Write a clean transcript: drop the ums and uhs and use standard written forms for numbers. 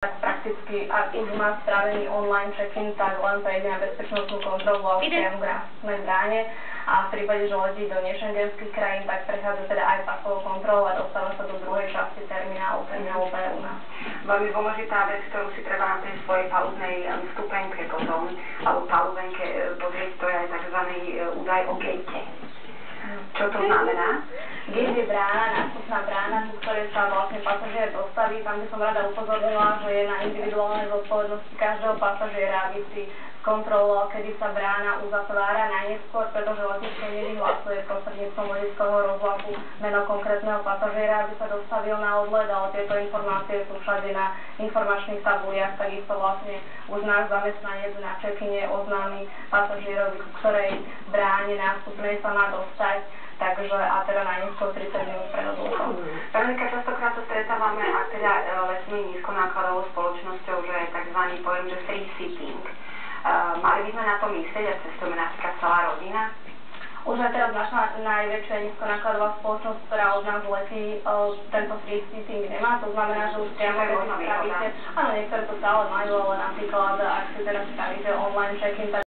Tak prakticky, ak už má spravený online check-in, tak len prejde na bezpečnostnú kontrolu a už priamo k nástupnej bráne. A v prípade, že letí do nešengenských krajín, tak prechádza teda aj pasovou kontrolou a dostáva sa do druhej časti terminálu u nás. Veľmi dôležitá vec, ktorú si treba na tej svojej palubnej vstupenke potom, alebo palubenke pozrieť, to je aj tzv. Údaj o gate. Čo to znamená? Gate je brána, nástupná brána, ku ktorej sa vlastne pasažier dostaví. Tam by som rada upozornila, že je na individuálnej zodpovednosti každého pasažiera, aby si skontroloval, kedy sa brána uzatvára najneskôr, pretože letisko nevyhlasuje prostredníctvom letiskového rozhlasu meno konkrétneho pasažiera, aby sa dostavil na odlet, ale tieto informácie sú všade na informačných tabuliach, takisto vlastne už náš zamestnanec na check-ine oznámi pasažierovi, ku ktorej bráne nástupnej sa má dostať. Takže, a teda najneskôr 30 minút pred odletom. Veronika, častokrát sa stretávame, ak teda letíme nízkonákladovou spoločnosťou, že je tzv. Pojem, že free sitting. Mali by sme na to myslieť a cestujeme napríklad celá rodina? Už aj teraz naša najväčšia nízkonákladová spoločnosť, ktorá od nás letí, tento free sitting nemá, to znamená, že už priamo keď si spravíte, áno, niektoré to stále majú, ale napríklad, ak si teraz spravíte online check-in,